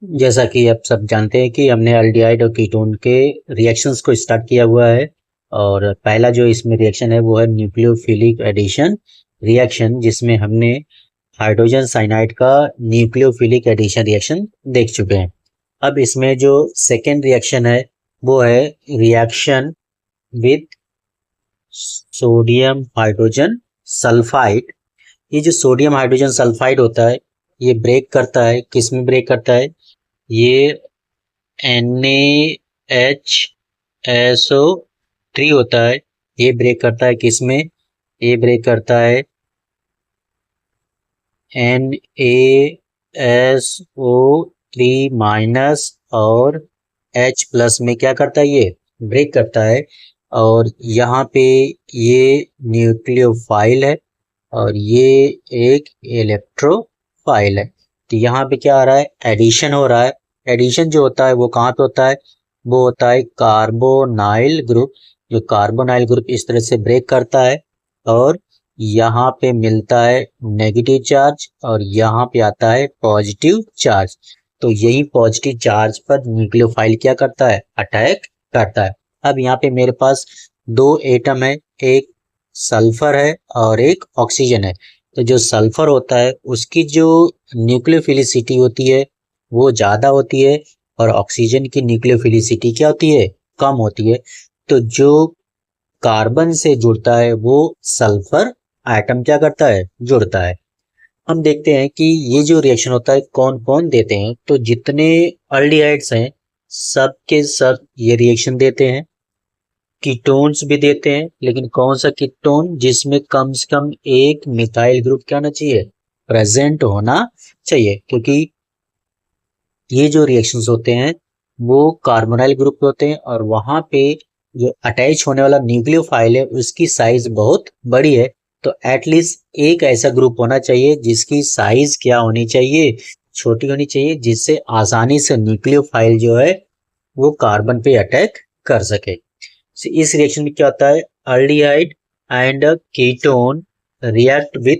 जैसा कि आप सब जानते हैं कि हमने एल्डिहाइड और कीटोन के रिएक्शंस को स्टार्ट किया हुआ है। और पहला जो इसमें रिएक्शन है वो है न्यूक्लियोफिलिक एडिशन रिएक्शन, जिसमें हमने हाइड्रोजन साइनाइड का न्यूक्लियोफिलिक एडिशन रिएक्शन देख चुके हैं। अब इसमें जो सेकेंड रिएक्शन है वो है reaction with sodium hydrogen sulphide. ये जो सोडियम हाइड्रोजन सल्फाइड होता है ये ब्रेक करता है, किस में ब्रेक करता है? ये NaHSO3 होता है। ये ब्रेक करता है किस में? ये ब्रेक करता है Na SO3- और H+ में क्या करता है? ये ब्रेक करता है। और यहाँ पे ये न्यूक्लियोफाइल है और ये एक इलेक्ट्रोफाइल है। तो यहाँ पे क्या आ रहा है? एडिशन हो रहा है। एडिशन जो होता है वो कहाँ पे होता है? वो होता है कार्बोनाइल ग्रुप। जो कार्बोनाइल ग्रुप इस तरह से ब्रेक करता है और यहाँ पे मिलता है नेगेटिव चार्ज और यहाँ पे आता है पॉजिटिव चार्ज। तो यही पॉजिटिव चार्ज पर न्यूक्लियोफाइल क्या करता है? अटैक करता है। अब यहाँ पे मेरे पास दो एटम है, एक सल्फर है और एक ऑक्सीजन है। तो जो सल्फर होता है उसकी जो न्यूक्लियोफिलिसिटी होती है वो ज़्यादा होती है और ऑक्सीजन की न्यूक्लियोफिलिसिटी क्या होती है? कम होती है। तो जो कार्बन से जुड़ता है वो सल्फर एटम क्या करता है? जुड़ता है। हम देखते हैं कि ये जो रिएक्शन होता है कौन कौन देते हैं। तो जितने अल्डिहाइड्स हैं सब के सब ये रिएक्शन देते हैं। कीटोन्स भी देते हैं, लेकिन कौन सा कीटोन? जिसमें कम से कम एक मिथाइल ग्रुप क्या होना चाहिए? प्रेजेंट होना चाहिए। क्योंकि ये जो रिएक्शंस होते हैं वो कार्बोनाइल ग्रुप पे होते हैं और वहां पे जो अटैच होने वाला न्यूक्लियोफाइल है उसकी साइज बहुत बड़ी है। तो एटलीस्ट एक ऐसा ग्रुप होना चाहिए जिसकी साइज क्या होनी चाहिए? छोटी होनी चाहिए, जिससे आसानी से न्यूक्लियोफाइल जो है वो कार्बन पे अटैक कर सके। इस रिएक्शन में क्या होता है? Aldehyde and ketone react with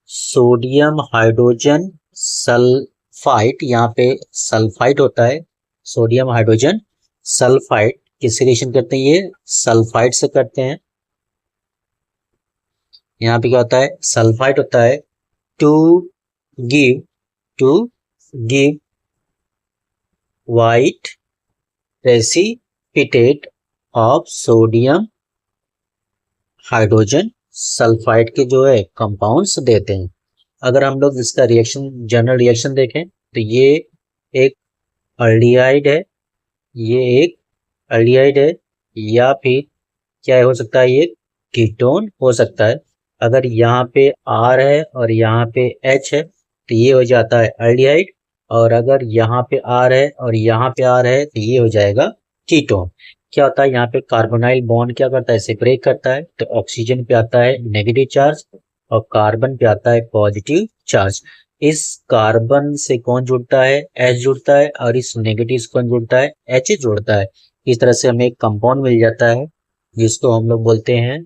sodium hydrogen sulphide. यहाँ पे सल्फाइड होता है, सोडियम हाइड्रोजन सल्फाइड। किससे रिएक्शन करते हैं? ये सल्फाइड से करते हैं। यहाँ पे क्या होता है? सल्फाइड होता है to give to give white precipitate of sodium hydrogen sulphide के जो है कंपाउंड्स देते हैं। अगर हम लोग इसका रिएक्शन, जनरल रिएक्शन देखें तो ये एक अल्डिहाइड है, ये एक अल्डिहाइड है, या फिर क्या हो सकता है? ये कीटोन हो सकता है। अगर यहाँ पे R है और यहाँ पे H है तो ये हो जाता है अल्डिहाइड। और अगर यहाँ पे R है और यहाँ पे R है तो ये हो जाएगा कीटोन। क्या होता है? यहाँ पे कार्बोनाइल बॉन्ड क्या करता है? इसे ब्रेक करता है। तो ऑक्सीजन पे आता है नेगेटिव चार्ज और कार्बन पे आता है पॉजिटिव चार्ज। इस कार्बन से कौन जुड़ता है? H जुड़ता है और इस नेगेटिव से कौन जुड़ता है? H जुड़ता है। इस तरह से हमें एक कंपाउंड मिल जाता है जिसको हम लोग बोलते हैं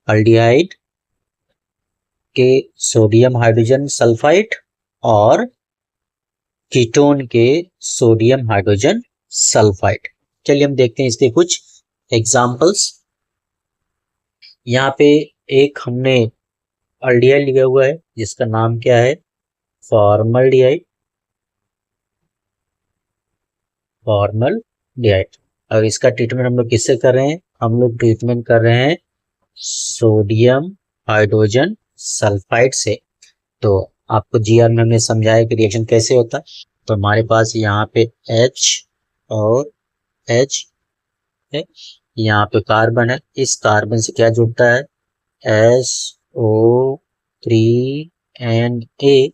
अल्डिहाइड के सोडियम हाइड्रोजन सल्फाइड और कीटोन के सोडियम हाइड्रोजन सल्फाइड। चलिए हम देखते हैं इसके कुछ एग्जांपल्स। यहाँ पे एक हमने अल्डिहाइड लिखा हुआ है जिसका नाम क्या है? फॉर्मल्डिहाइड। फॉर्मल्डिहाइड। और इसका ट्रीटमेंट हम लोग किससे कर रहे हैं? हम लोग ट्रीटमेंट कर रहे हैं सोडियम हाइड्रोजन सल्फाइड से। तो आपको जीआर में हमने समझाया कि रिएक्शन कैसे होता है। तो हमारे पास यहाँ पे H और H है, यहाँ पे कार्बन है। इस कार्बन से क्या जुड़ता है? SO3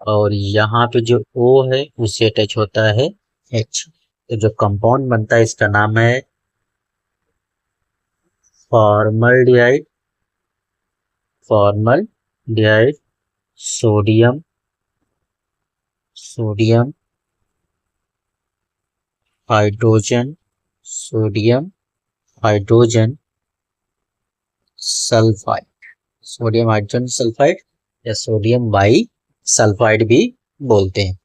और यहाँ पे जो O है उससे अटैच होता है H। तो जो कंपाउंड बनता है इसका नाम है formaldehyde. Formaldehyde sodium sodium hydrogen sodium hydrogen sulphide. Sodium hydrogen sulphide या सोडियम बाई सल्फाइड भी बोलते हैं।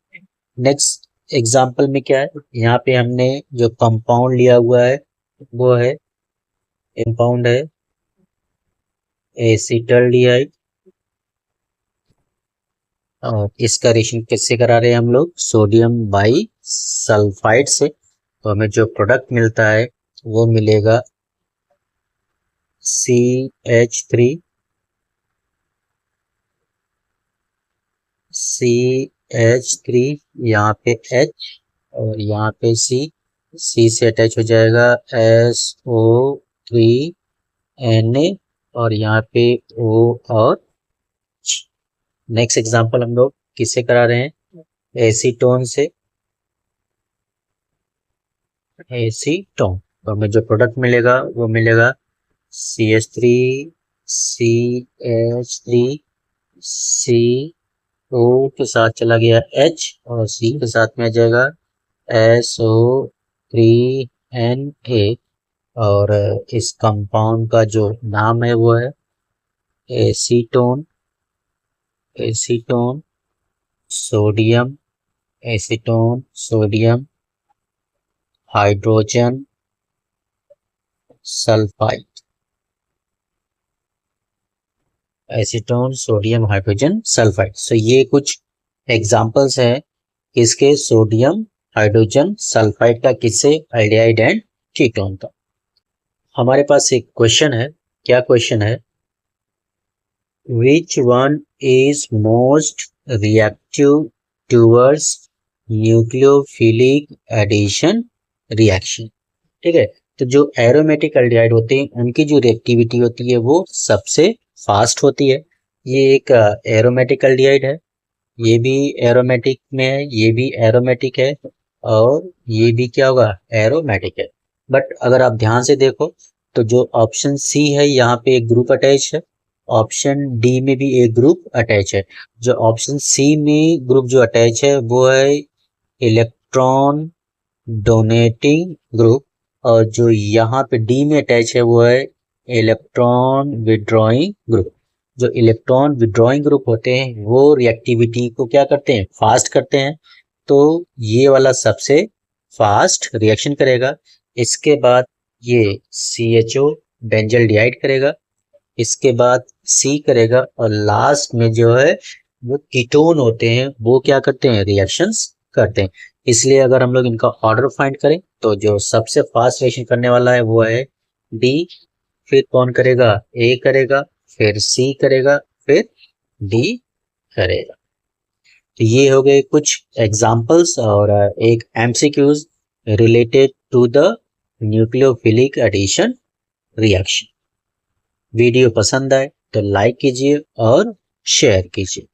नेक्स्ट एग्जाम्पल में क्या है, यहाँ पे हमने जो कंपाउंड लिया हुआ है वो है कंपाउंड है एसिटल्डिहाइड, और इसका रिएक्शन किससे करा रहे हैं हम लोग, सोडियम बाई सल्फाइड से। तो हमें जो प्रोडक्ट मिलता है वो मिलेगा CH3 यहाँ पे H और यहाँ पे C से अटैच हो जाएगा SO3Na और यहाँ पे O और H। नेक्स्ट एग्जांपल हम लोग किससे करा रहे हैं, एसीटोन से, एसीटोन। तो हमें जो प्रोडक्ट मिलेगा वो मिलेगा CH3 CH3 CO के साथ चला गया H और C के साथ में आ जाएगा SO3Na और इस कंपाउंड का जो नाम है वो है acetone, acetone sodium, acetone sodium hydrogen sulphide, acetone sodium hydrogen sulphide. So ये कुछ एग्जांपल्स हैं किसके, सोडियम हाइड्रोजन सल्फाइड का, किससे, एल्डिहाइड एंड कीटोन का। हमारे पास एक क्वेश्चन है, क्या क्वेश्चन है, which one is most reactive towards nucleophilic addition reaction. ठीक है, तो जो एरोमेटिक एल्डिहाइड होते हैं उनकी जो रिएक्टिविटी होती है वो सबसे फास्ट होती है। ये एक एरोमेटिक एल्डिहाइड है, ये भी एरोमेटिक में है, ये भी एरोमेटिक है और ये भी क्या होगा, एरोमेटिक है। बट अगर आप ध्यान से देखो तो जो ऑप्शन सी है यहाँ पे एक ग्रुप अटैच है, ऑप्शन डी में भी एक ग्रुप अटैच है। जो ऑप्शन सी में ग्रुप जो अटैच है वो है इलेक्ट्रॉन डोनेटिंग ग्रुप, और जो यहाँ पे डी में अटैच है वो है इलेक्ट्रॉन विड्रॉइंग ग्रुप। जो इलेक्ट्रॉन विड्रॉइंग ग्रुप होते हैं वो रिएक्टिविटी को क्या करते हैं, फास्ट करते हैं। तो ये वाला सबसे फास्ट रिएक्शन करेगा। इसके बाद ये CHO बेंजल्डिहाइड करेगा, इसके बाद C करेगा और लास्ट में जो है वो कीटोन होते हैं वो क्या करते हैं, रिएक्शंस करते हैं। इसलिए अगर हम लोग इनका ऑर्डर फाइंड करें तो जो सबसे फास्ट रिएक्शन करने वाला है वो है D, फिर कौन करेगा, A करेगा, फिर C करेगा, फिर D करेगा। तो ये हो गए कुछ एग्जांपल्स और एक MCQs related to the nucleophilic addition reaction. Video पसंद आए तो लाइक कीजिए और शेयर कीजिए।